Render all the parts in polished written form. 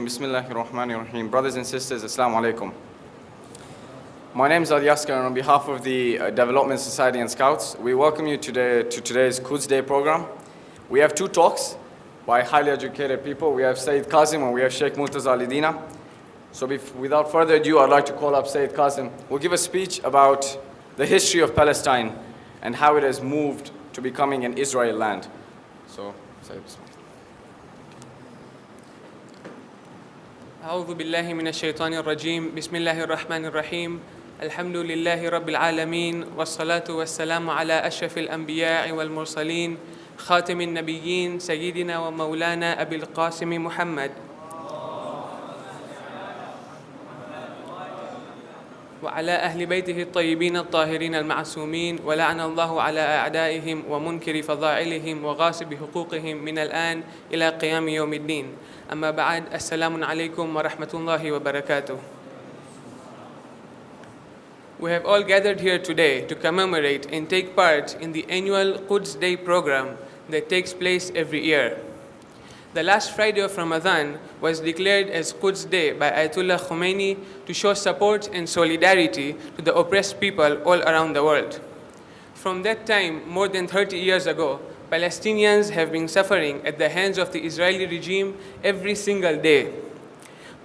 Bismillahirrahmanirrahim. Brothers and sisters, Assalamu alaikum. My name is Ali Askar, and on behalf of the Development Society and Scouts, we welcome you today to today's Quds Day program. We have two talks by highly educated people. We have Sayyid Kazim and we have Sheikh Murtadha Alidina. So without further ado, I'd like to call up Sayyid Kazim, who will give a speech about the history of Palestine and how it has moved to becoming an Israel land. So, Sayyid, bismillah. أعوذ بالله من الشيطان الرجيم بسم الله الرحمن الرحيم الحمد لله رب العالمين والصلاة والسلام على أشرف الأنبياء والمرسلين خاتم النبيين سيدنا ومولانا أبي القاسم محمد وعلى أهل بيته الطيبين الطاهرين المعصومين ولعن الله على أعدائهم ومنكر فضائلهم وغاصب حقوقهم من الآن إلى قيام يوم الدين أما بعد السلام عليكم ورحمة الله وبركاته. We have all gathered here today to commemorate and take part in the annual Quds Day program that takes place every year. The last Friday of Ramadan was declared as Quds Day by Ayatollah Khomeini to show support and solidarity to the oppressed people all around the world. From that time, more than 30 years ago, Palestinians have been suffering at the hands of the Israeli regime every single day.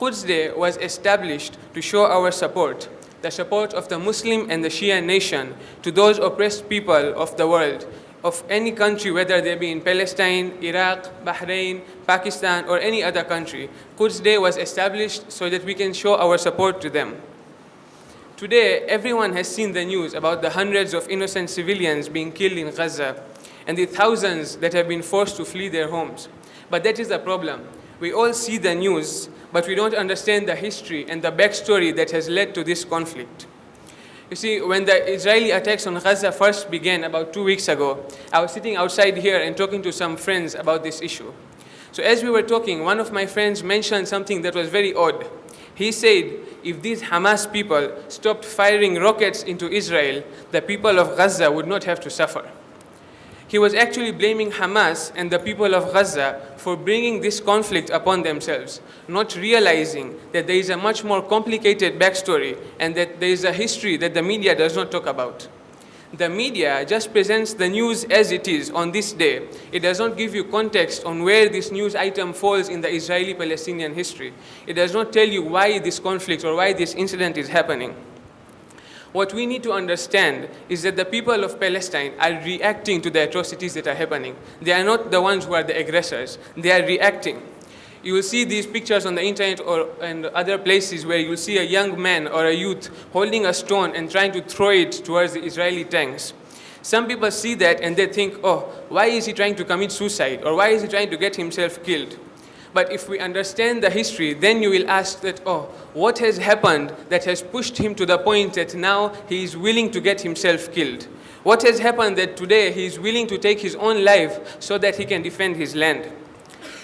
Quds Day was established to show our support, the support of the Muslim and the Shia nation to those oppressed people of the world, of any country, whether they be in Palestine, Iraq, Bahrain, Pakistan, or any other country. Quds Day was established so that we can show our support to them. Today, everyone has seen the news about the hundreds of innocent civilians being killed in Gaza and the thousands that have been forced to flee their homes. But that is the problem. We all see the news, but we don't understand the history and the backstory that has led to this conflict. You see, when the Israeli attacks on Gaza first began about 2 weeks ago, I was sitting outside here and talking to some friends about this issue. So as we were talking, one of my friends mentioned something that was very odd. He said, if these Hamas people stopped firing rockets into Israel, the people of Gaza would not have to suffer. He was actually blaming Hamas and the people of Gaza for bringing this conflict upon themselves, not realizing that there is a much more complicated backstory and that there is a history that the media does not talk about. The media just presents the news as it is on this day. It does not give you context on where this news item falls in the Israeli-Palestinian history. It does not tell you why this conflict or why this incident is happening. What we need to understand is that the people of Palestine are reacting to the atrocities that are happening. They are not the ones who are the aggressors. They are reacting. You will see these pictures on the internet and other places where you will see a young man or a youth holding a stone and trying to throw it towards the Israeli tanks. Some people see that and they think, oh, why is he trying to commit suicide? Or why is he trying to get himself killed? But if we understand the history, then you will ask that, oh, what has happened that has pushed him to the point that now he is willing to get himself killed? What has happened that today he is willing to take his own life so that he can defend his land?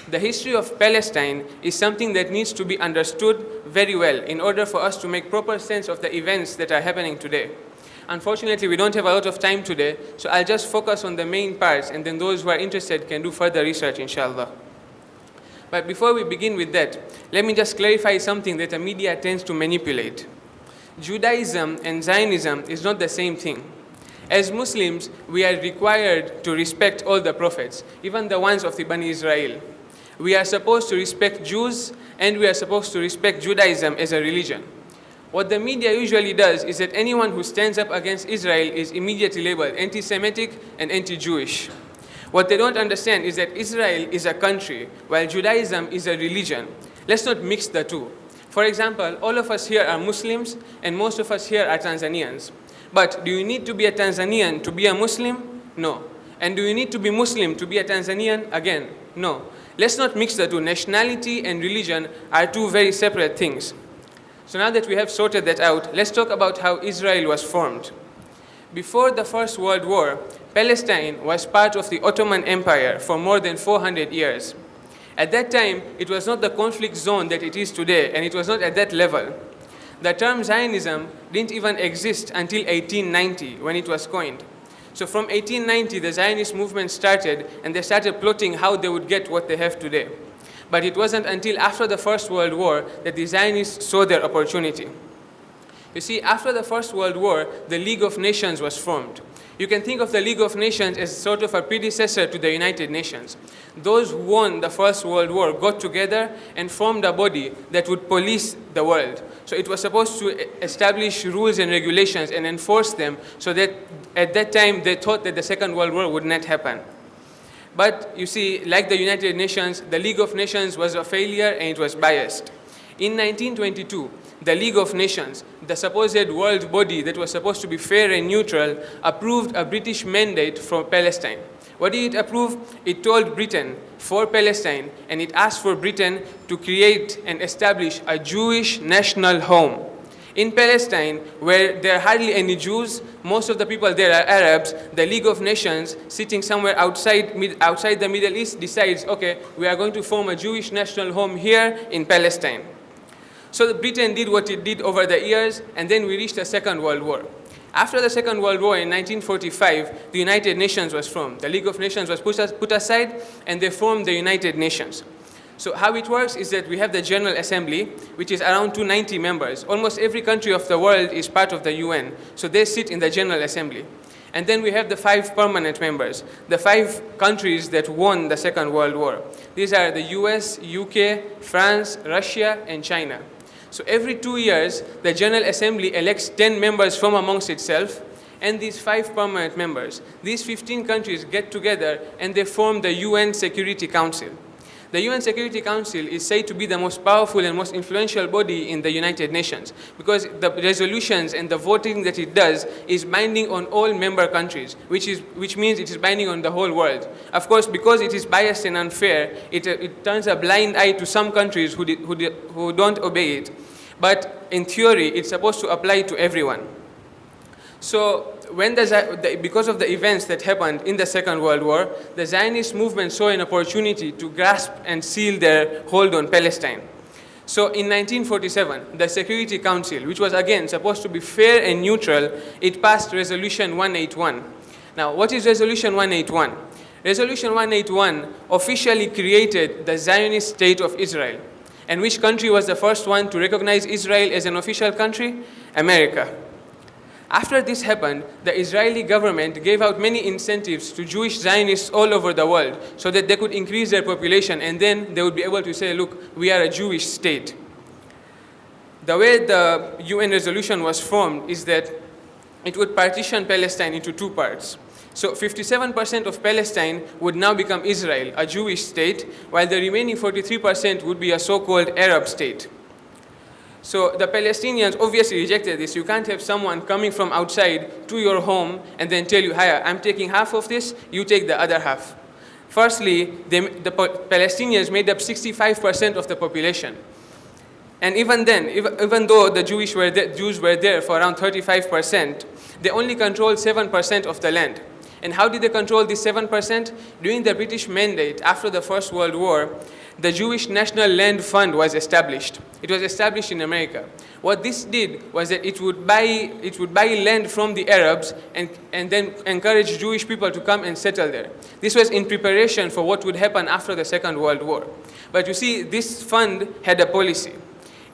The history of Palestine is something that needs to be understood very well in order for us to make proper sense of the events that are happening today. Unfortunately, we don't have a lot of time today, so I'll just focus on the main parts, and then those who are interested can do further research, inshallah. But before we begin with that, let me just clarify something that the media tends to manipulate. Judaism and Zionism is not the same thing. As Muslims, we are required to respect all the prophets, even the ones of the Bani Israel. We are supposed to respect Jews, and we are supposed to respect Judaism as a religion. What the media usually does is that anyone who stands up against Israel is immediately labeled anti-Semitic and anti-Jewish. What they don't understand is that Israel is a country, while Judaism is a religion. Let's not mix the two. For example, all of us here are Muslims, and most of us here are Tanzanians. But do you need to be a Tanzanian to be a Muslim? No. And do you need to be Muslim to be a Tanzanian? Again, no. Let's not mix the two. Nationality and religion are two very separate things. So now that we have sorted that out, let's talk about how Israel was formed. Before the First World War, Palestine was part of the Ottoman Empire for more than 400 years. At that time, it was not the conflict zone that it is today, and it was not at that level. The term Zionism didn't even exist until 1890, when it was coined. So from 1890, the Zionist movement started, and they started plotting how they would get what they have today. But it wasn't until after the First World War that the Zionists saw their opportunity. You see, after the First World War, the League of Nations was formed. You can think of the League of Nations as sort of a predecessor to the United Nations. Those who won the First World War got together and formed a body that would police the world. So it was supposed to establish rules and regulations and enforce them, so that at that time they thought that the Second World War would not happen. But you see, like the United Nations, the League of Nations was a failure and it was biased. In 1922, the League of Nations, the supposed world body that was supposed to be fair and neutral, approved a British mandate for Palestine. What did it approve? It told Britain for Palestine, and it asked for Britain to create and establish a Jewish national home. In Palestine, where there are hardly any Jews, most of the people there are Arabs, the League of Nations, sitting somewhere outside the Middle East, decides, okay, we are going to form a Jewish national home here in Palestine. So Britain did what it did over the years, and then we reached the Second World War. After the Second World War in 1945, the United Nations was formed. The League of Nations was put aside, and they formed the United Nations. So how it works is that we have the General Assembly, which is around 290 members. Almost every country of the world is part of the UN, so they sit in the General Assembly. And then we have the 5 permanent members, the 5 countries that won the Second World War. These are the US, UK, France, Russia, and China. So every 2 years, the General Assembly elects 10 members from amongst itself, and these 5 permanent members. These 15 countries get together and they form the UN Security Council. The UN Security Council is said to be the most powerful and most influential body in the United Nations, because the resolutions and the voting that it does is binding on all member countries, which means it is binding on the whole world. Of course, because it is biased and unfair, it turns a blind eye to some countries who don't obey it. But in theory, it's supposed to apply to everyone. So because of the events that happened in the Second World War, the Zionist movement saw an opportunity to grasp and seal their hold on Palestine. So in 1947, the Security Council, which was again supposed to be fair and neutral, it passed Resolution 181. Now, what is Resolution 181? Resolution 181 officially created the Zionist State of Israel. And which country was the first one to recognize Israel as an official country? America. After this happened, the Israeli government gave out many incentives to Jewish Zionists all over the world so that they could increase their population, and then they would be able to say, look, we are a Jewish state. The way the UN resolution was formed is that it would partition Palestine into 2 parts. So 57% of Palestine would now become Israel, a Jewish state, while the remaining 43% would be a so-called Arab state. So the Palestinians obviously rejected this. You can't have someone coming from outside to your home and then tell you, hi, I'm taking half of this, you take the other half. Firstly, the Palestinians made up 65% of the population. And even then, even though the Jews were there for around 35%, they only controlled 7% of the land. And how did they control this 7%? During the British Mandate after the First World War, the Jewish National Land Fund was established. It was established in America. What this did was that it would buy land from the Arabs and then encourage Jewish people to come and settle there. This was in preparation for what would happen after the Second World War. But you see, this fund had a policy.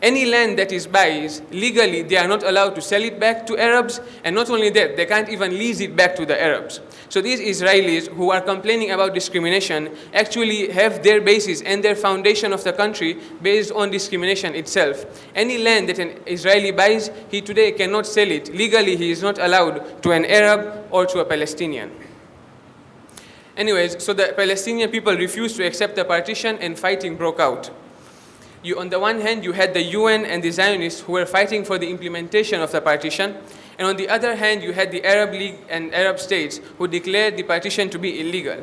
Any land that is buys, legally they are not allowed to sell it back to Arabs, and not only that, they can't even lease it back to the Arabs. So these Israelis who are complaining about discrimination actually have their basis and their foundation of the country based on discrimination itself. Any land that an Israeli buys, he today cannot sell it. Legally, he is not allowed to an Arab or to a Palestinian. Anyways, so the Palestinian people refused to accept the partition and fighting broke out. On the one hand, you had the UN and the Zionists who were fighting for the implementation of the partition, and on the other hand, you had the Arab League and Arab states who declared the partition to be illegal.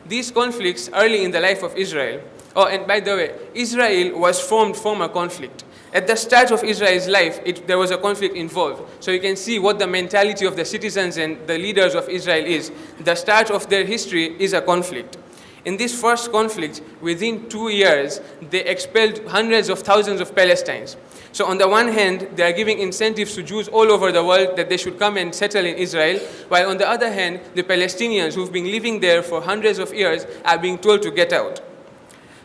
These conflicts early in the life of Israel, and by the way, Israel was formed from a conflict. At the start of Israel's life, there was a conflict involved. So you can see what the mentality of the citizens and the leaders of Israel is. The start of their history is a conflict. In this first conflict, within 2 years, they expelled hundreds of thousands of Palestinians. So on the one hand, they are giving incentives to Jews all over the world that they should come and settle in Israel, while on the other hand, the Palestinians who've been living there for hundreds of years are being told to get out.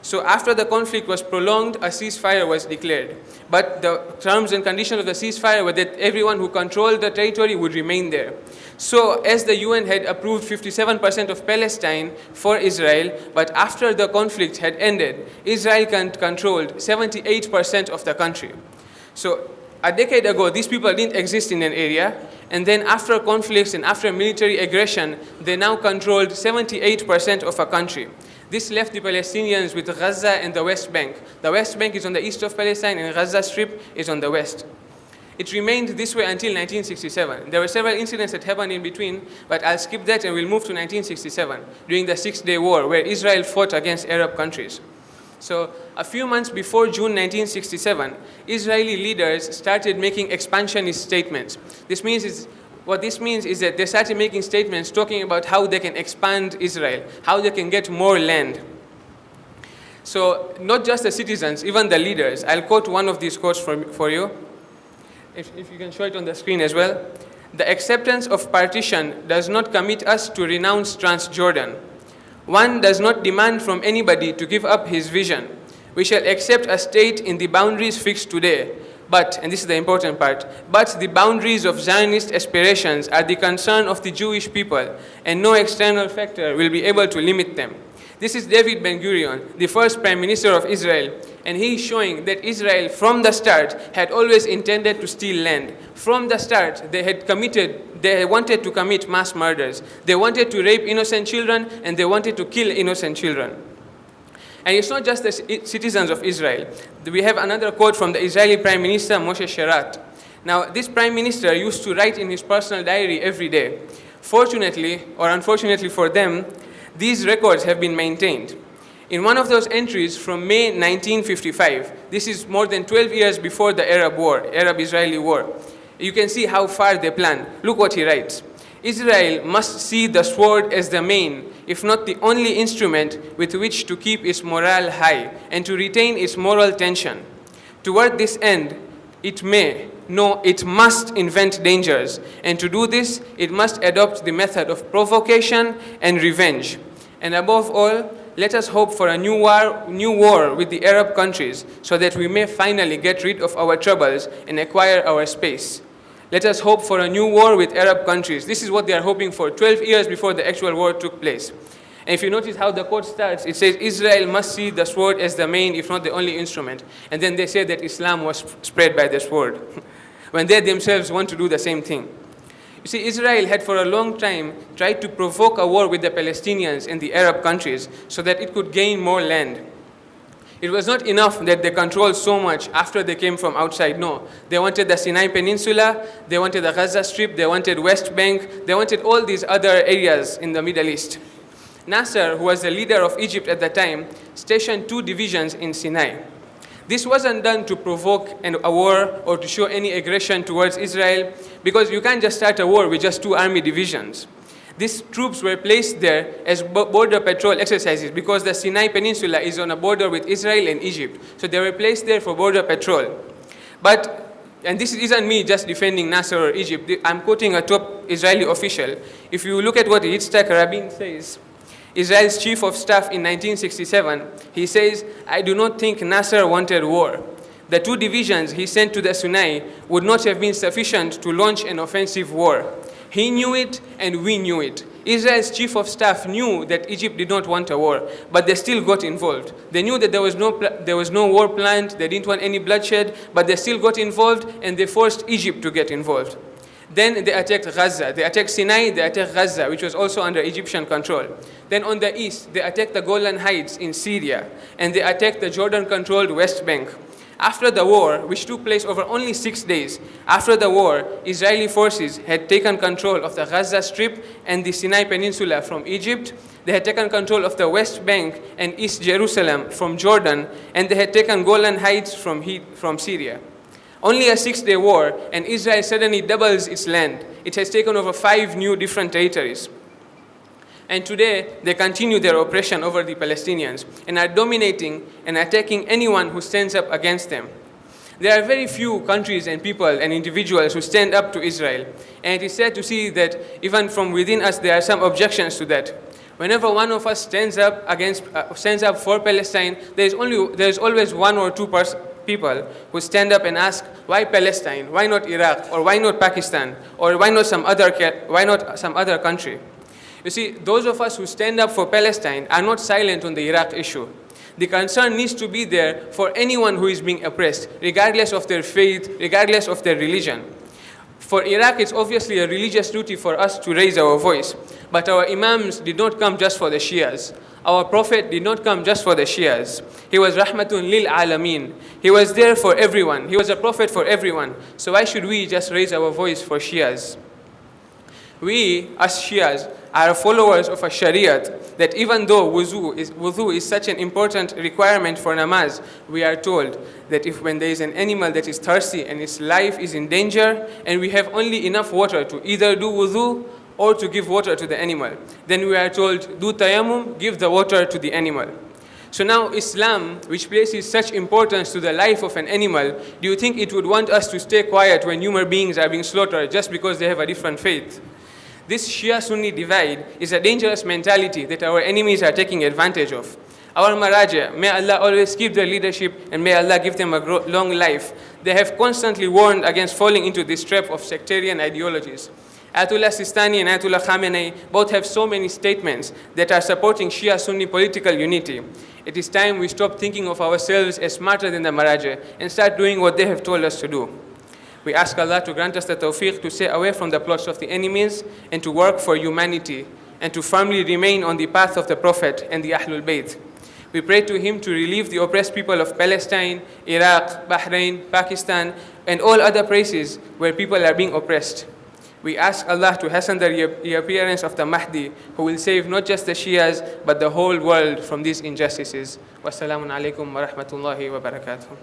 So after the conflict was prolonged, a ceasefire was declared. But the terms and conditions of the ceasefire were that everyone who controlled the territory would remain there. So as the UN had approved 57% of Palestine for Israel, but after the conflict had ended, Israel controlled 78% of the country. So a decade ago, these people didn't exist in an area, and then after conflicts and after military aggression, they now controlled 78% of a country. This left the Palestinians with Gaza and the West Bank. The West Bank is on the east of Palestine and Gaza Strip is on the west. It remained this way until 1967. There were several incidents that happened in between, but I'll skip that and we'll move to 1967, during the Six-Day War, where Israel fought against Arab countries. So a few months before June 1967, Israeli leaders started making expansionist statements. What this means is that they started making statements talking about how they can expand Israel, how they can get more land. So not just the citizens, even the leaders. I'll quote one of these quotes for you. If you can show it on the screen as well. The acceptance of partition does not commit us to renounce Transjordan. One does not demand from anybody to give up his vision. We shall accept a state in the boundaries fixed today. But, and this is the important part, but the boundaries of Zionist aspirations are the concern of the Jewish people, and no external factor will be able to limit them. This is David Ben-Gurion, the first Prime Minister of Israel, and he is showing that Israel, from the start, had always intended to steal land. From the start, they wanted to commit mass murders. They wanted to rape innocent children, and they wanted to kill innocent children. And it's not just the citizens of Israel. We have another quote from the Israeli Prime Minister, Moshe Sherat. Now, this Prime Minister used to write in his personal diary every day. Fortunately, or unfortunately for them, these records have been maintained. In one of those entries from May 1955, this is more than 12 years before the Arab-Israeli war, you can see how far they plan. Look what he writes. Israel must see the sword as the main, if not the only instrument with which to keep its morale high and to retain its moral tension. Toward this end, it must invent dangers, and to do this, it must adopt the method of provocation and revenge. And above all, let us hope for a new war with the Arab countries, so that we may finally get rid of our troubles and acquire our space. Let us hope for a new war with Arab countries. This is what they are hoping for, 12 years before the actual war took place. And if you notice how the quote starts, it says, Israel must see the sword as the main, if not the only instrument. And then they say that Islam was spread by the sword, when they themselves want to do the same thing. You see, Israel had for a long time tried to provoke a war with the Palestinians and the Arab countries so that it could gain more land. It was not enough that they controlled so much after they came from outside. No, they wanted the Sinai Peninsula, they wanted the Gaza Strip, they wanted West Bank, they wanted all these other areas in the Middle East. Nasser, who was the leader of Egypt at the time, stationed 2 divisions in Sinai. This wasn't done to provoke a war or to show any aggression towards Israel, because you can't just start a war with just 2 army divisions. These troops were placed there as border patrol exercises because the Sinai Peninsula is on a border with Israel and Egypt. So they were placed there for border patrol. And this isn't me just defending Nasser or Egypt. I'm quoting a top Israeli official. If you look at what Yitzhak Rabin says, Israel's chief of staff in 1967, he says, I do not think Nasser wanted war. The 2 divisions he sent to the Sinai would not have been sufficient to launch an offensive war. He knew it, and we knew it. Israel's chief of staff knew that Egypt did not want a war, but they still got involved. They knew that there was no war planned, they didn't want any bloodshed, but they still got involved, and they forced Egypt to get involved. Then they attacked Gaza. They attacked Sinai, they attacked Gaza, which was also under Egyptian control. Then on the east, they attacked the Golan Heights in Syria, and they attacked the Jordan-controlled West Bank. After the war, which took place over only 6 days, after the war, Israeli forces had taken control of the Gaza Strip and the Sinai Peninsula from Egypt. They had taken control of the West Bank and East Jerusalem from Jordan, and they had taken Golan Heights from Syria. Only a 6-day war, and Israel suddenly doubles its land. It has taken over 5 new different territories. And today, they continue their oppression over the Palestinians and are dominating and attacking anyone who stands up against them. There are very few countries and people and individuals who stand up to Israel. And it is sad to see that even from within us, there are some objections to that. Whenever one of us stands up for Palestine, there is always one or two people who stand up and ask, why Palestine? Why not Iraq? Or why not Pakistan? Or why not some other country? You see, those of us who stand up for Palestine are not silent on the Iraq issue. The concern needs to be there for anyone who is being oppressed, regardless of their faith, regardless of their religion. For Iraq, it's obviously a religious duty for us to raise our voice. But our Imams did not come just for the Shias. Our Prophet did not come just for the Shias. He was Rahmatun lil Alameen. He was there for everyone. He was a Prophet for everyone. So why should we just raise our voice for Shias? We, as Shias, are followers of a Shariat that even though wudu is such an important requirement for namaz, we are told that when there is an animal that is thirsty and its life is in danger, and we have only enough water to either do wudu or to give water to the animal, then we are told, do tayammum, give the water to the animal. So now Islam, which places such importance to the life of an animal, do you think it would want us to stay quiet when human beings are being slaughtered just because they have a different faith? This Shia-Sunni divide is a dangerous mentality that our enemies are taking advantage of. Our Maraja, may Allah always keep their leadership and may Allah give them a long life. They have constantly warned against falling into this trap of sectarian ideologies. Ayatollah Sistani and Ayatollah Khamenei both have so many statements that are supporting Shia-Sunni political unity. It is time we stop thinking of ourselves as smarter than the Maraja and start doing what they have told us to do. We ask Allah to grant us the tawfiq to stay away from the plots of the enemies and to work for humanity and to firmly remain on the path of the Prophet and the Ahlul Bayt. We pray to him to relieve the oppressed people of Palestine, Iraq, Bahrain, Pakistan, and all other places where people are being oppressed. We ask Allah to hasten the reappearance of the Mahdi, who will save not just the Shias, but the whole world from these injustices. Wassalamu alaikum wa rahmatullahi wa barakatuh.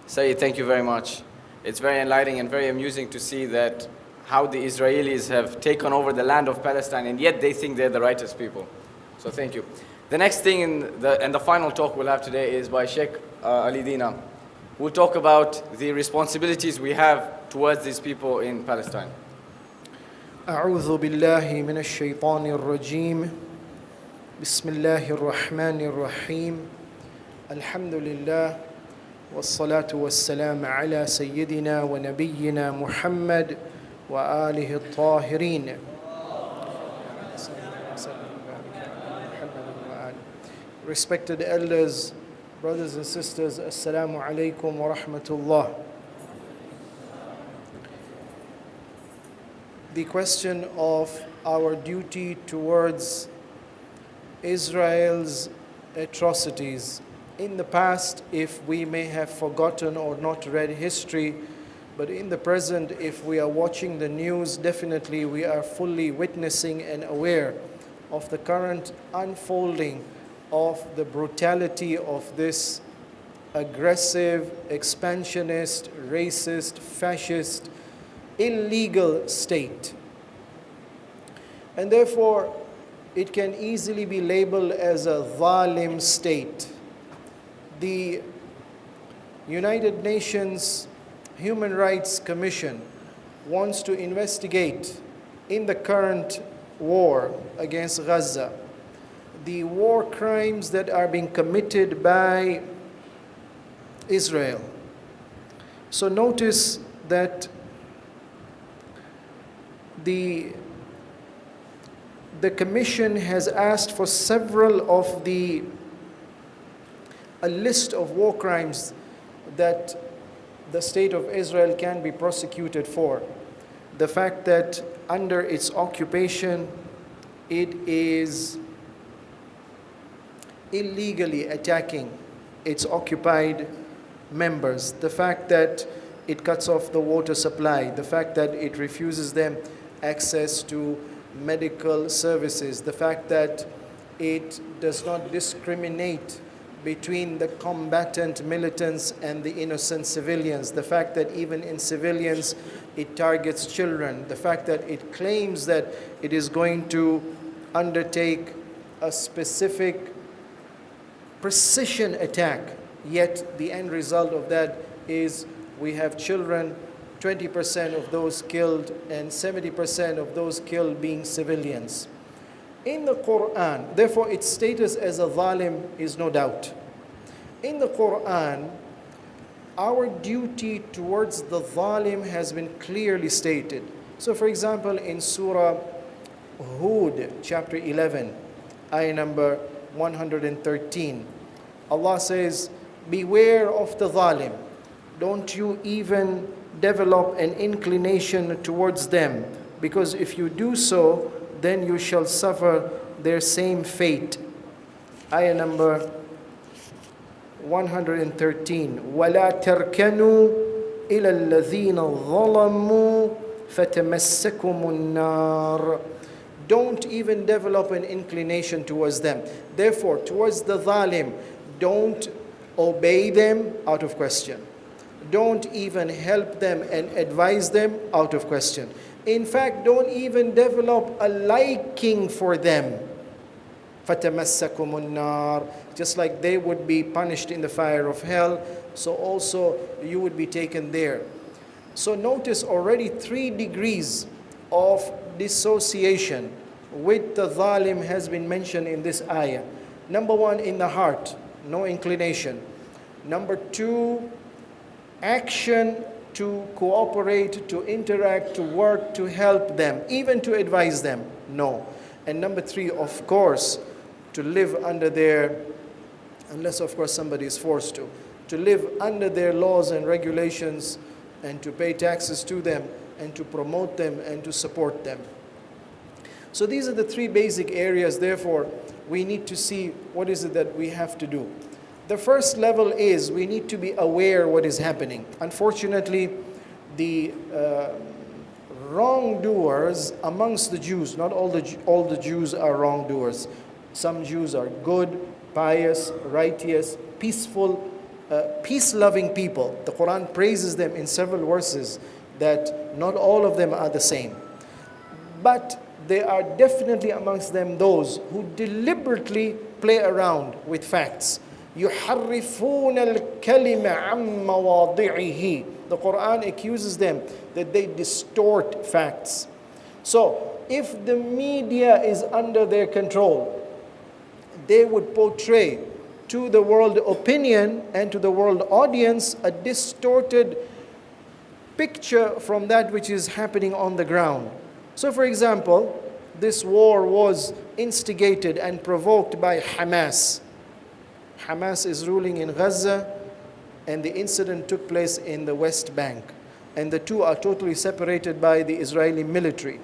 Sayyid, thank you very much. It's very enlightening and very amusing to see that how the Israelis have taken over the land of Palestine, and yet they think they're the righteous people. So thank you. The next thing and the final talk we'll have today is by Sheikh Alidina. We'll talk about the responsibilities we have towards these people in Palestine. أعوذ بالله من الشيطان الرجيم بسم الله الرحمن الرحيم الحمد لله والصلاة والسلام على سيدنا ونبينا محمد وآله الطاهرين. Respected elders, brothers and sisters, Assalamu alaikum wa rahmatullah. The question of our duty towards Israel's atrocities. In the past, if we may have forgotten or not read history, but in the present, if we are watching the news, definitely we are fully witnessing and aware of the current unfolding of the brutality of this aggressive, expansionist, racist, fascist, illegal state. And therefore, it can easily be labeled as a zalim state. The United Nations Human Rights Commission wants to investigate in the current war against Gaza the war crimes that are being committed by Israel. So notice that the commission has asked for several of a list of war crimes that the state of Israel can be prosecuted for. The fact that under its occupation, it is illegally attacking its occupied members, the fact that it cuts off the water supply, the fact that it refuses them access to medical services, the fact that it does not discriminate between the combatant militants and the innocent civilians, the fact that even in civilians it targets children, the fact that it claims that it is going to undertake a specific precision attack, yet the end result of that is we have children, 20% of those killed and 70% of those killed being civilians. In the Quran, therefore its status as a zalim is no doubt. In the Quran, our duty towards the zalim has been clearly stated. So for example, in Surah Hud, chapter 11, ayah number 113, Allah says, beware of the zalim. Don't you even develop an inclination towards them, because if you do so, then you shall suffer their same fate. Ayah number 113. وَلَا تَرْكَنُوا إِلَى الَّذِينَ ظَلَمُوا فَتَمَسَّكُمُ النَّارِ. Don't even develop an inclination towards them. Therefore, towards the zalim, don't obey them out of question. Don't even help them and advise them out of question. In fact, don't even develop a liking for them. فَتَمَسَّكُمُ النَّارِ. Just like they would be punished in the fire of hell, so also you would be taken there. So notice already 3 degrees of dissociation with the zalim has been mentioned in this ayah. Number 1, in the heart, no inclination. Number 2, action to cooperate, to interact, to work, to help them, even to advise them, no. And number 3, of course, to live under their, unless of course somebody is forced to live under their laws and regulations and to pay taxes to them and to promote them and to support them. So these are the 3 basic areas. Therefore, we need to see what is it that we have to do. The first level is we need to be aware what is happening. Unfortunately, the wrongdoers amongst the Jews, not all the Jews are wrongdoers. Some Jews are good, pious, righteous, peaceful, peace-loving people. The Quran praises them in several verses that not all of them are the same. But there are definitely amongst them those who deliberately play around with facts. يُحَرِّفُونَ الْكَلِمَ عَمَّ مَوَاضِعِهِ. The Quran accuses them that they distort facts. So, if the media is under their control, they would portray to the world opinion and to the world audience a distorted picture from that which is happening on the ground. So, for example, this war was instigated and provoked by Hamas. Hamas is ruling in Gaza, and the incident took place in the West Bank. And the two are totally separated by the Israeli military.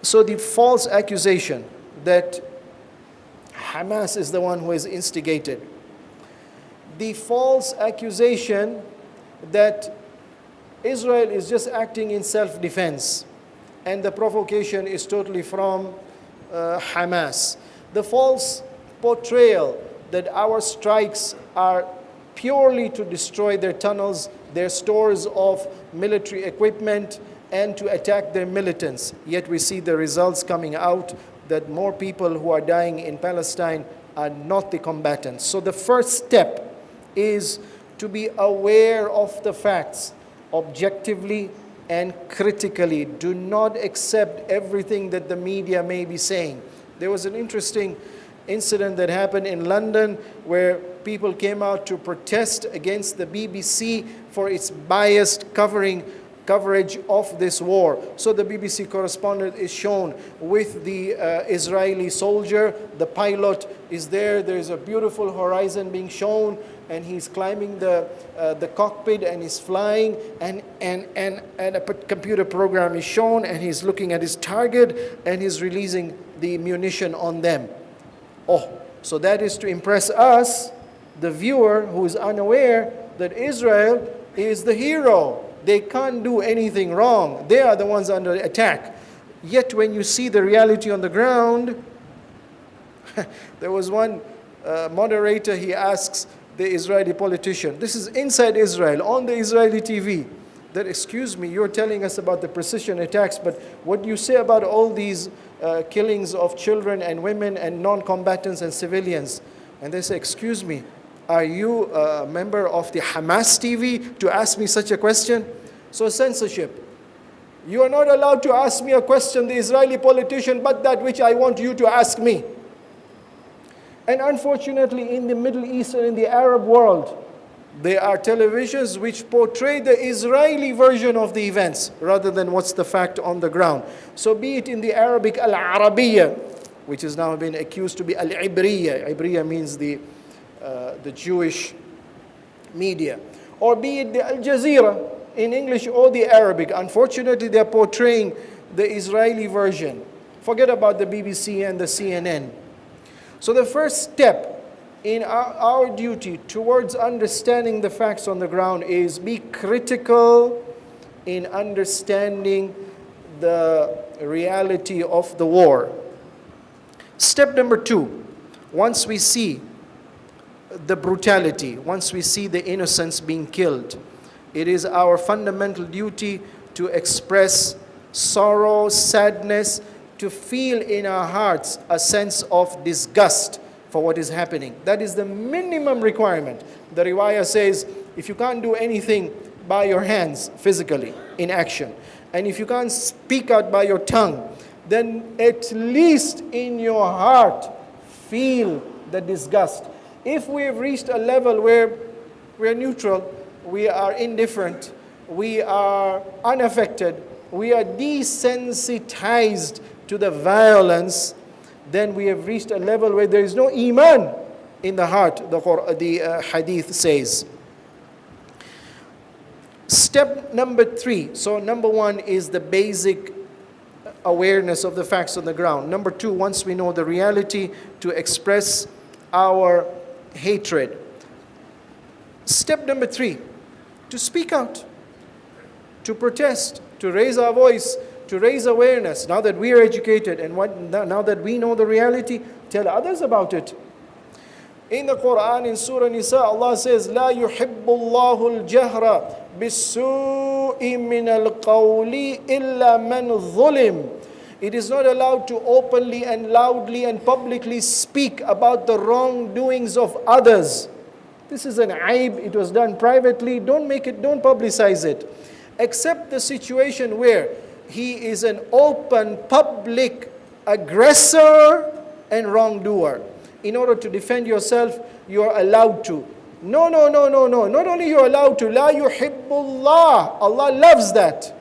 So the false accusation that Hamas is the one who has instigated, the false accusation that Israel is just acting in self-defense, and the provocation is totally from Hamas. The false portrayal that our strikes are purely to destroy their tunnels, their stores of military equipment, and to attack their militants. Yet we see the results coming out that more people who are dying in Palestine are not the combatants. So the first step is to be aware of the facts objectively and critically. Do not accept everything that the media may be saying. There was an interesting incident that happened in London where people came out to protest against the BBC for its biased coverage of this war. So the BBC correspondent is shown with the Israeli soldier. The pilot is there. There is a beautiful horizon being shown, and he's climbing the cockpit and he's flying, and a computer program is shown, and he's looking at his target and he's releasing the munition on them. Oh, so that is to impress us the viewer who is unaware that Israel is the hero. They can't do anything wrong. They are the ones under attack. Yet when you see the reality on the ground, there was one moderator, he asks the Israeli politician, this is inside Israel, on the Israeli TV, that, excuse me, you're telling us about the precision attacks, but what do you say about all these killings of children and women and non-combatants and civilians? And they say, excuse me, are you a member of the Hamas TV to ask me such a question? So censorship. You are not allowed to ask me a question, the Israeli politician, but that which I want you to ask me. And unfortunately, in the Middle East and in the Arab world, there are televisions which portray the Israeli version of the events rather than what's the fact on the ground. So be it in the Arabic Al-Arabiya, which has now been accused to be Al-Ibriya. Ibriya means the Jewish media. Or be it the Al Jazeera in English or the Arabic. Unfortunately, they are portraying the Israeli version. Forget about the BBC and the CNN. So the first step in our duty towards understanding the facts on the ground is be critical in understanding the reality of the war. Step number 2, once we see the brutality, once we see the innocents being killed, it is our fundamental duty to express sorrow, sadness, to feel in our hearts a sense of disgust for what is happening. That is the minimum requirement. The riwayah says, if you can't do anything by your hands physically in action, and if you can't speak out by your tongue, then at least in your heart feel the disgust. If we have reached a level where we are neutral, we are indifferent, we are unaffected, we are desensitized to the violence, then we have reached a level where there is no iman in the heart, the hadith says. Step number 3. So number 1 is the basic awareness of the facts on the ground. Number 2, once we know the reality, to express our hatred. Step number 3, to speak out, to protest, to raise our voice, to raise awareness. Now that we are educated and now that we know the reality, tell others about it. In the Quran, in Surah Nisa, Allah says, لا يحب الله الجهر بالسوء من القول إلا من ظلم. It is not allowed to openly and loudly and publicly speak about the wrongdoings of others. This is an aib. It was done privately. Don't publicize it. Except the situation where he is an open, public aggressor and wrongdoer. In order to defend yourself, you are allowed to. No. Not only you are allowed to, La yuhibbullah. Allah loves that.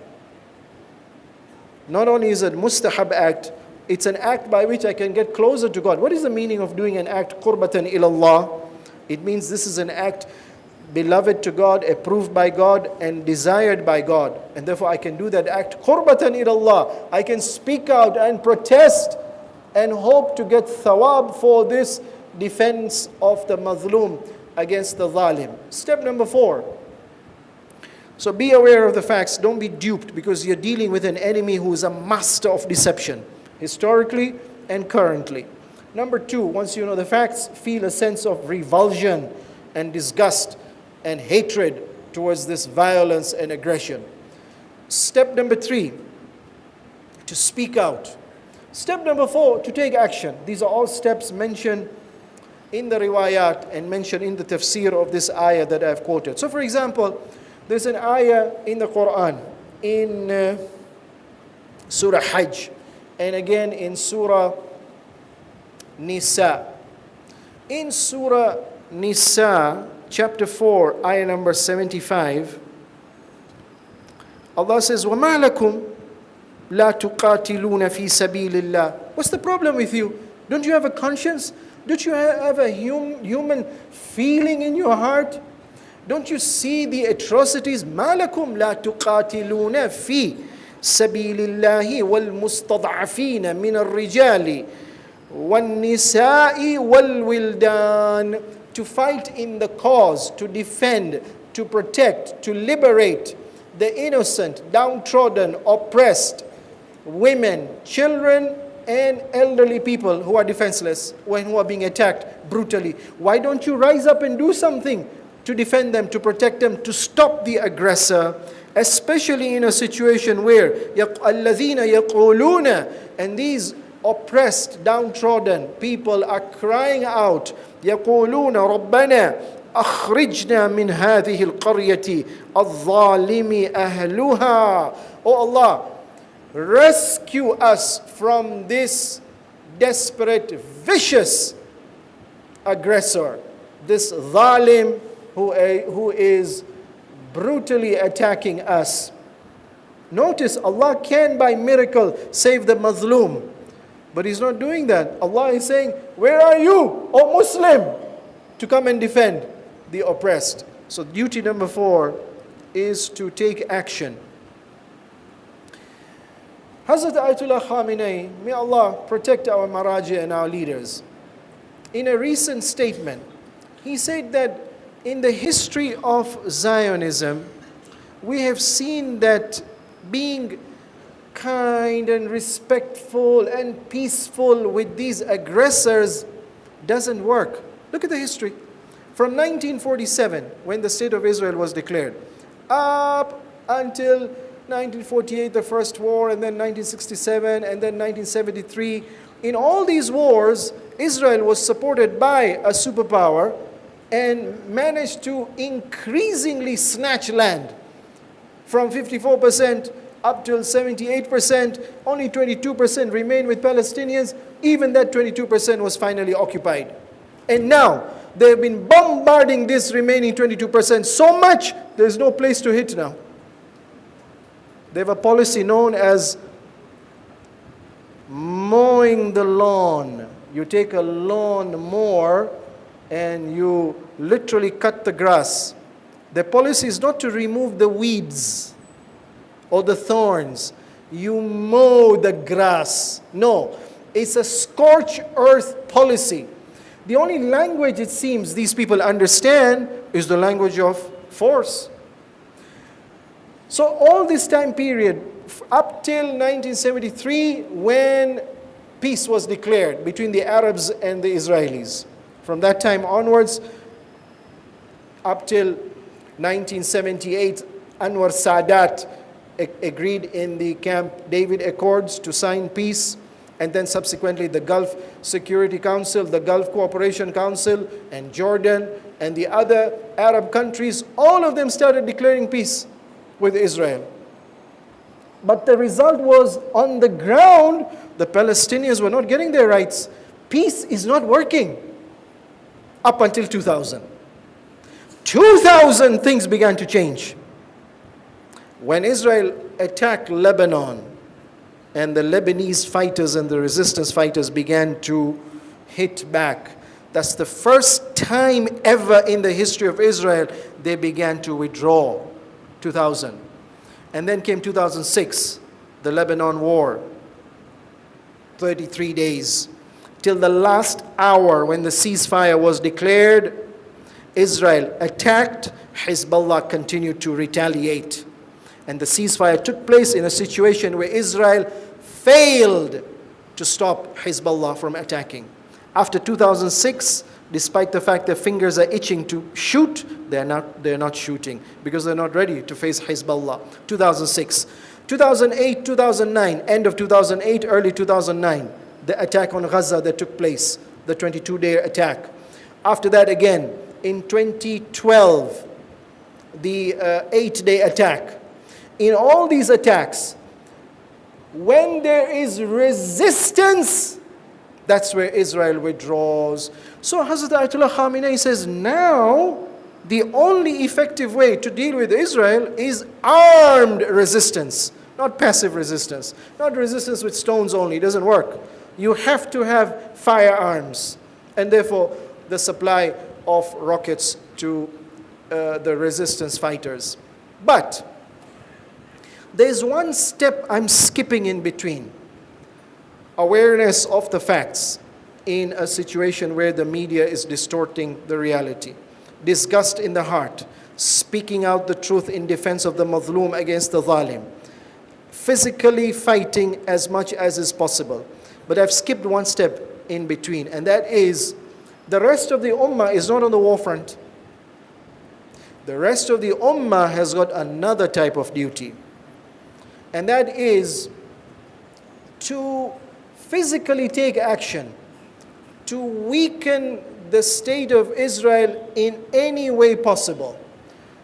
Not only is it mustahab act, it's an act by which I can get closer to God. What is the meaning of doing an act qurbatan ilallah? It means this is an act beloved to God, approved by God, and desired by God. And therefore I can do that act qurbatan ilallah. I can speak out and protest and hope to get thawab for this defense of the mazlum against the zalim. Step number 4. So be aware of the facts. Don't be duped, because you're dealing with an enemy who is a master of deception, historically and currently. Number 2, once you know the facts, feel a sense of revulsion and disgust and hatred towards this violence and aggression. Step number 3, to speak out. Step number 4, to take action. These are all steps mentioned in the riwayat and mentioned in the tafsir of this ayah that I've quoted. So for example, there's an ayah in the Quran, in Surah Hajj, and again in Surah Nisa. In Surah Nisa, chapter 4, ayah number 75, Allah says, وَمَا لَكُمْ لَا تُقَاتِلُونَ فِي سَبِيلِ اللَّهِ. What's the problem with you? Don't you have a conscience? Don't you have a human feeling in your heart? Don't you see the atrocities? مَا لَكُمْ لَا تُقَاتِلُونَ فِي سَبِيلِ اللَّهِ وَالْمُسْتَضْعَفِينَ مِنَ الرِّجَالِ وَالنِّسَاءِ وَالْوِلْدَانِ to fight in the cause, to defend, to protect, to liberate the innocent, downtrodden, oppressed, women, children, and elderly people who are defenseless, who are being attacked brutally. Why don't you rise up and do something to defend them, to protect them, to stop the aggressor, especially in a situation where Alidina yaquluna, and these oppressed, downtrodden people are crying out, yaquluna rabbana akhrijna min hadhihi alqaryati adh-dhalimi ahluha. Oh Allah, rescue us from this desperate, vicious aggressor, this zalim who is brutally attacking us. Notice, Allah can by miracle save the mazlum, but He's not doing that. Allah is saying, where are you, O Muslim, to come and defend the oppressed? So duty number 4 is to take action. Hazrat Ayatollah Khamenei, may Allah protect our maraji and our leaders, in a recent statement, he said that in the history of Zionism, we have seen that being kind and respectful and peaceful with these aggressors doesn't work. Look at the history. From 1947, when the State of Israel was declared, up until 1948, the first war, and then 1967, and then 1973. In all these wars, Israel was supported by a superpower and managed to increasingly snatch land from 54% up till 78%. Only 22% remained with Palestinians. Even that 22% was finally occupied. And now, they have been bombarding this remaining 22% so much, there's no place to hit now. They have a policy known as mowing the lawn. You take a lawn mower and you literally cut the grass. The policy is not to remove the weeds or the thorns. You mow the grass. No, it's a scorched earth policy. The only language it seems these people understand is the language of force. So all this time period, up till 1973, when peace was declared between the Arabs and the Israelis. From that time onwards, up till 1978, Anwar Sadat agreed in the Camp David Accords to sign peace. And then subsequently the Gulf Security Council, the Gulf Cooperation Council, and Jordan, and the other Arab countries, all of them started declaring peace with Israel. But the result was, on the ground, the Palestinians were not getting their rights. Peace is not working. Up until 2000. 2000, things began to change. When Israel attacked Lebanon, and the Lebanese fighters and the resistance fighters began to hit back, that's the first time ever in the history of Israel they began to withdraw. 2000. And then came 2006, the Lebanon war. 33 days. Till the last hour when the ceasefire was declared, Israel attacked, Hezbollah continued to retaliate. And the ceasefire took place in a situation where Israel failed to stop Hezbollah from attacking. After 2006, despite the fact their fingers are itching to shoot, they're not shooting because they're not ready to face Hezbollah. 2006. 2008, 2009, end of 2008, early 2009, the attack on Gaza that took place, the 22-day attack. After that again, in 2012, the 8-day attack. In all these attacks, when there is resistance, that's where Israel withdraws. So Hazrat Ayatollah Khamenei says, now the only effective way to deal with Israel is armed resistance, not passive resistance, not resistance with stones only. It doesn't work. You have to have firearms, and therefore the supply of rockets to the resistance fighters. But there's one step I'm skipping in between. Awareness of the facts. in a situation where the media is distorting the reality. Disgust in the heart, speaking out the truth in defense of the mazloom against the zalim. Physically fighting as much as is possible. But I've skipped one step in between, and that is the rest of the ummah is not on the war front. The rest of the ummah has got another type of duty, and that is to physically take action, to weaken the state of Israel in any way possible.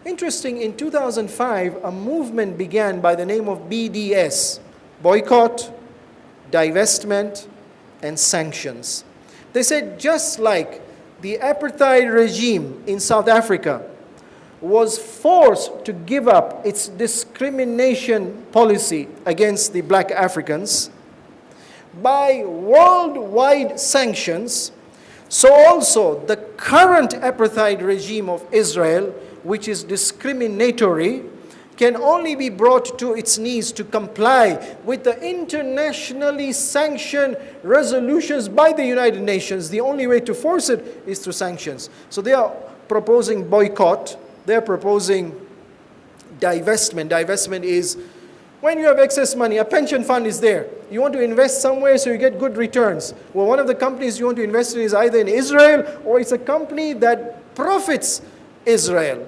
Interesting, in 2005, a movement began by the name of BDS, boycott, divestment, and sanctions. They said just like the apartheid regime in South Africa was forced to give up its discrimination policy against the black Africans by worldwide sanctions, so also the current apartheid regime of Israel, which is discriminatory, can only be brought to its knees to comply with the internationally sanctioned resolutions by the United Nations. The only way to force it is through sanctions. So they are proposing boycott. They are proposing divestment. Divestment is when you have excess money, a pension fund is there. You want to invest somewhere so you get good returns. Well, one of the companies you want to invest in is either in Israel or it's a company that profits Israel.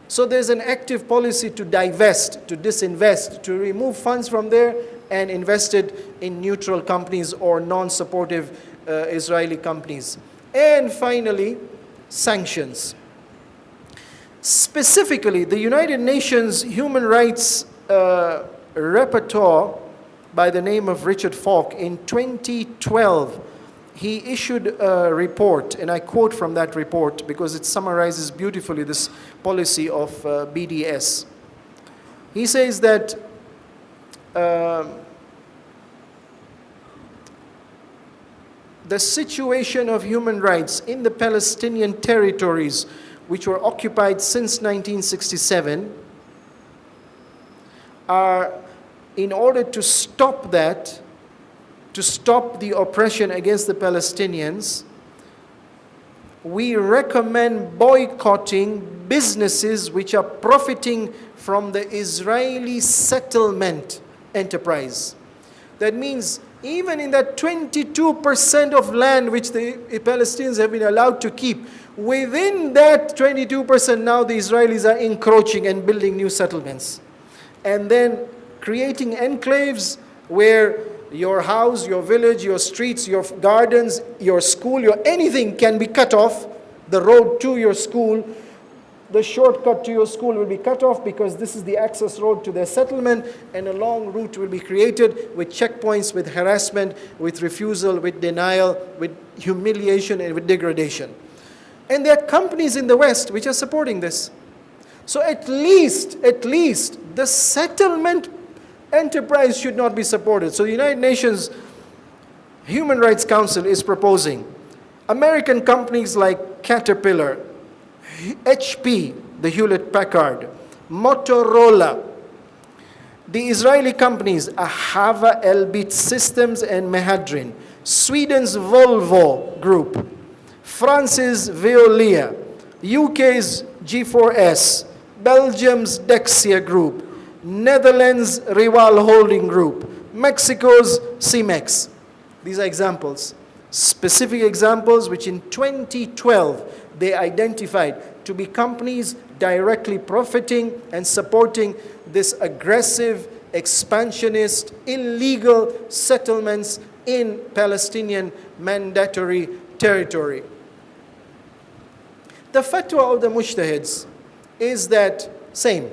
So there's an active policy to divest, to disinvest, to remove funds from there and invest it in neutral companies or non-supportive Israeli companies. And finally, sanctions. Specifically, the United Nations Human Rights Rapporteur by the name of Richard Falk in 2012, he issued a report, and I quote from that report because it summarizes beautifully this policy of BDS. He says that the situation of human rights in the Palestinian territories, which were occupied since 1967, are, in order to stop that, to stop the oppression against the Palestinians, we recommend boycotting businesses which are profiting from the Israeli settlement enterprise. That means even in that 22% of land which the Palestinians have been allowed to keep, within that 22% now the Israelis are encroaching and building new settlements. And then creating enclaves where your house, your village, your streets, your gardens, your school, your anything can be cut off. The road to your school, the shortcut to your school will be cut off because this is the access road to their settlement, and a long route will be created with checkpoints, with harassment, with refusal, with denial, with humiliation, and with degradation. And there are companies in the West which are supporting this. So at least the settlement enterprise should not be supported. So the United Nations Human Rights Council is proposing American companies like Caterpillar, HP, the Hewlett-Packard, Motorola, the Israeli companies Ahava, Elbit Systems, and Mehadrin, Sweden's Volvo Group, France's Veolia, UK's G4S, Belgium's Dexia Group, Netherlands' Rival Holding Group, Mexico's Cemex. These are examples, specific examples which in 2012 they identified to be companies directly profiting and supporting this aggressive, expansionist, illegal settlements in Palestinian mandatory territory. The fatwa of the mujtahids is that same.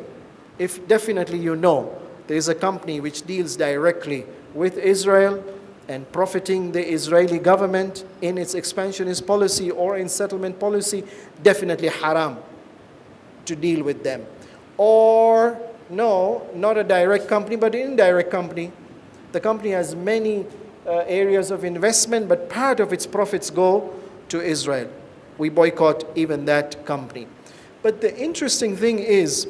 If definitely you know there is a company which deals directly with Israel and profiting the Israeli government in its expansionist policy or in settlement policy, definitely haram to deal with them. Or no, not a direct company, but an indirect company. The company has many areas of investment, but part of its profits go to Israel. We boycott even that company. But the interesting thing is,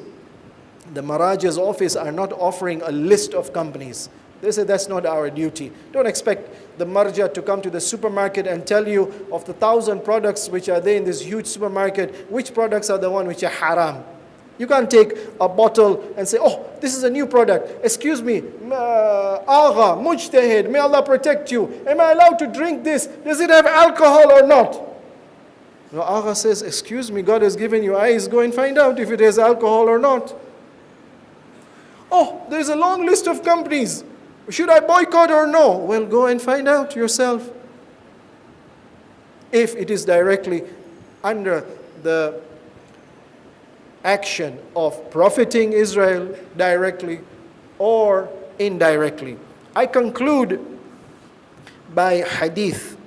the Maraja's office are not offering a list of companies. They say that's not our duty. Don't expect the marja to come to the supermarket and tell you of the 1,000 products which are there in this huge supermarket, which products are the one which are haram. You can't take a bottle and say, oh, this is a new product. Excuse me, Agha, Mujtahid, may Allah protect you. Am I allowed to drink this? Does it have alcohol or not? No, Agha says, excuse me, God has given you eyes. Go and find out if it has alcohol or not. Oh, there's a long list of companies. Should I boycott or no? Well, go and find out yourself. If it is directly under the action of profiting Israel directly or indirectly. I conclude by hadith.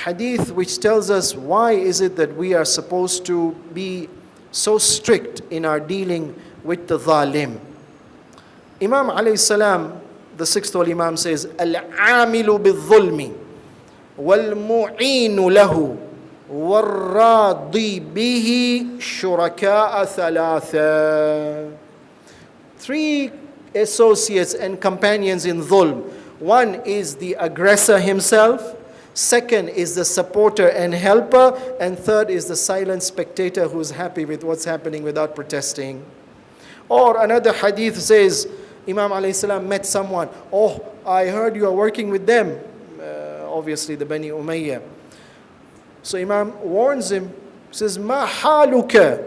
Hadith which tells us why is it that we are supposed to be so strict in our dealing with the zalim. Imam alayhi salam, the sixth Imam says, Al-amilu bil-dhulmi wal-mu'inu lahu وَالرَّاضِي بِهِ شُرَكَاءَ ثَلَاثًا. 3 associates and companions in dhulm. One is the aggressor himself. Second is the supporter and helper. And third is the silent spectator who's happy with what's happening without protesting. Or another hadith says, Imam alayhi salam met someone. Oh, I heard you are working with them. Obviously the Bani Umayyah. So Imam warns him, says, "Ma haluka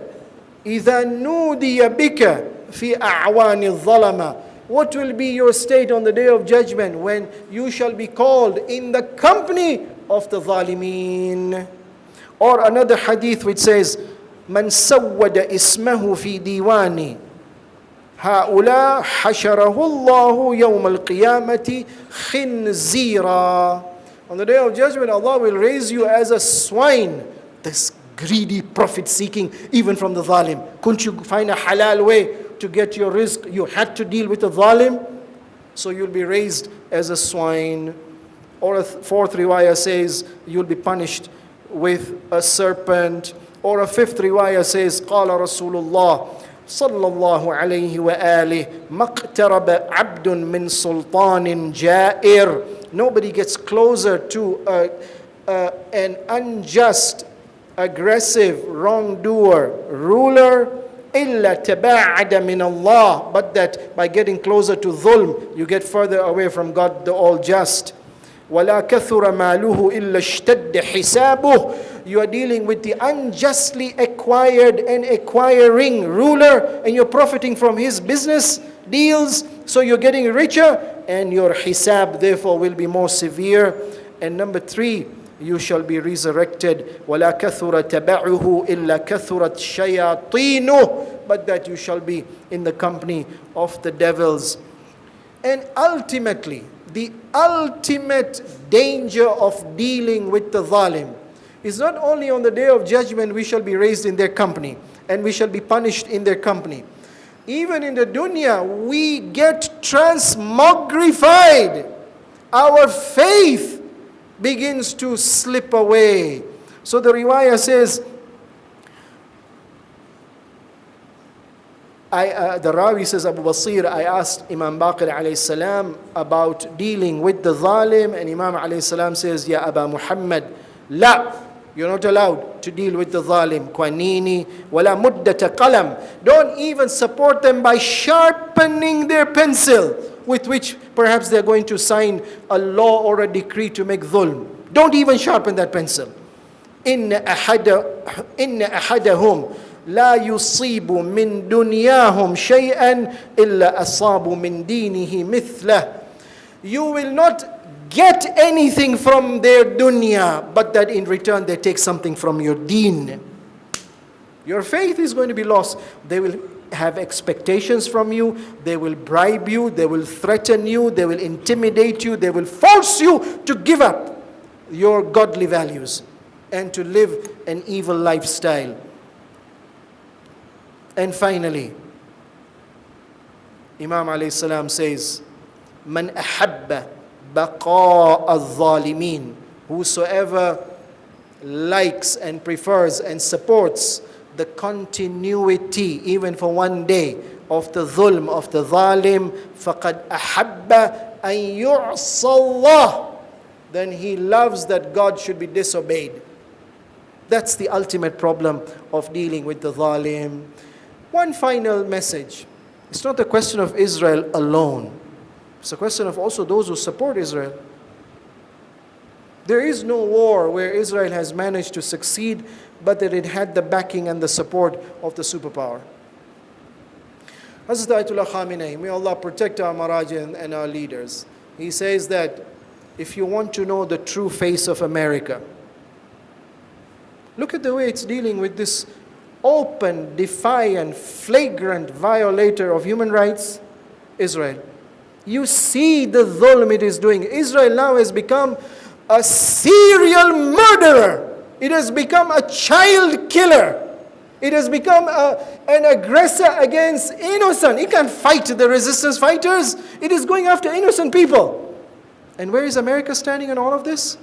idha nudiya bika fi a'wani al-zalama." What will be your state on the day of judgment when you shall be called in the company of the zalimin? Or another hadith which says, "Man sawwada ismahu fi diwani ha'ula hasharahu Allahu yawm al-qiyamati khinzira." On the day of judgment, Allah will raise you as a swine. This greedy, profit-seeking, even from the zalim. Couldn't you find a halal way to get your rizq? You had to deal with the zalim. So you'll be raised as a swine. Or a fourth riwayah says, you'll be punished with a serpent. Or a fifth riwayah says, قال رسول الله صلى الله عليه وآله ما اقترب عبد من سلطان جائر. Nobody gets closer to an unjust, aggressive, wrongdoer, ruler, إِلَّا تَبَاعَدَ مِنَ اللَّهِ. But that by getting closer to dhulm, you get further away from God the All-Just. وَلَا كَثُرَ مَالُهُ إِلَّا اشْتَدَّ حِسَابُهُ. You are dealing with the unjustly acquired and acquiring ruler, and you're profiting from his business deals, so you're getting richer, and your hisab therefore will be more severe. And number 3, you shall be resurrected. وَلَا كَثُرَ تَبَعُهُ إِلَّا كَثُرَتْ شَيَاطِينُهُ. But that you shall be in the company of the devils. And ultimately, the ultimate danger of dealing with the zalim is not only on the day of judgment we shall be raised in their company and we shall be punished in their company. Even in the dunya, we get transmogrified. Our faith begins to slip away. So the riwayah says, the Rawi says, Abu Basir, I asked Imam Baqir alayhi salam about dealing with the zalim, and Imam alayhi salam says, Ya Aba Muhammad, la, you're not allowed to deal with the zalim. Qanini, wala muddata qalam. Don't even support them by sharpening their pencil, with which perhaps they're going to sign a law or a decree to make dhulm. Don't even sharpen that pencil. Inna ahadahum لا يصيب من دنياهم شيئا إلا أصاب من دينه مثله. You will not get anything from their dunya, but that in return they take something from your deen. Your faith is going to be lost. They will have expectations from you. They will bribe you. They will threaten you. They will intimidate you. They will force you to give up your godly values and to live an evil lifestyle. And finally, Imam alayhi salam says, Man ahabba baqa al-zalimin. Whosoever likes and prefers and supports the continuity, even for one day, of the dhulm, of the zalim, فَقَدْ أَحَبَّ أَن يُعْصَى اللَّهِ, then he loves that God should be disobeyed. That's the ultimate problem of dealing with the zalim. One final message. It's not a question of Israel alone. It's a question of also those who support Israel. There is no war where Israel has managed to succeed, but that it had the backing and the support of the superpower. Hazrat Ayatollah Khamenei, may Allah protect our Maraji and our leaders. He says that if you want to know the true face of America, look at the way it's dealing with this open, defiant, flagrant violator of human rights, Israel. You see the dhulm it is doing. Israel now has become a serial murderer. It has become a child killer. It has become an aggressor against innocent. It can't fight the resistance fighters. It is going after innocent people. And where is America standing in all of this?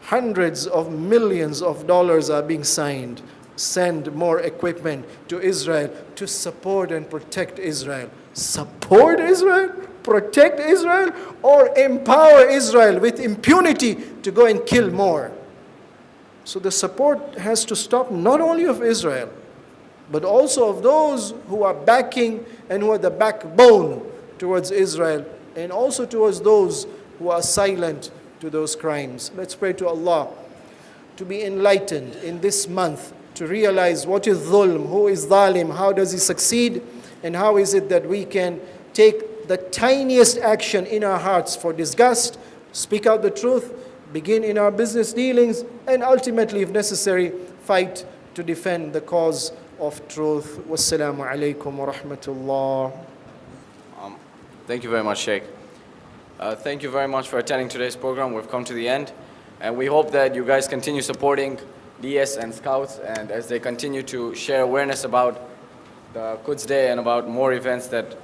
Hundreds of millions of dollars are being signed. Send more equipment to Israel to support and protect Israel. Support Israel? Protect Israel? Or empower Israel with impunity to go and kill more? So the support has to stop not only of Israel, but also of those who are backing and who are the backbone towards Israel, and also towards those who are silent to those crimes. Let's pray to Allah to be enlightened in this month, to realize what is dhulm, who is zalim, how does he succeed, and how is it that we can take the tiniest action in our hearts for disgust, speak out the truth, begin in our business dealings, and ultimately, if necessary, fight to defend the cause of truth. Wassalamu alaikum wa rahmatullah. Thank you very much, Sheikh. Thank you very much for attending today's program. We've come to the end, and we hope that you guys continue supporting DS and Scouts, and as they continue to share awareness about the Quds Day and about more events that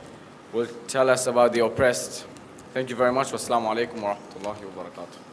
will tell us about the oppressed. Thank you very much. Wassalamu alaikum wa rahmatullahi wa barakatuh.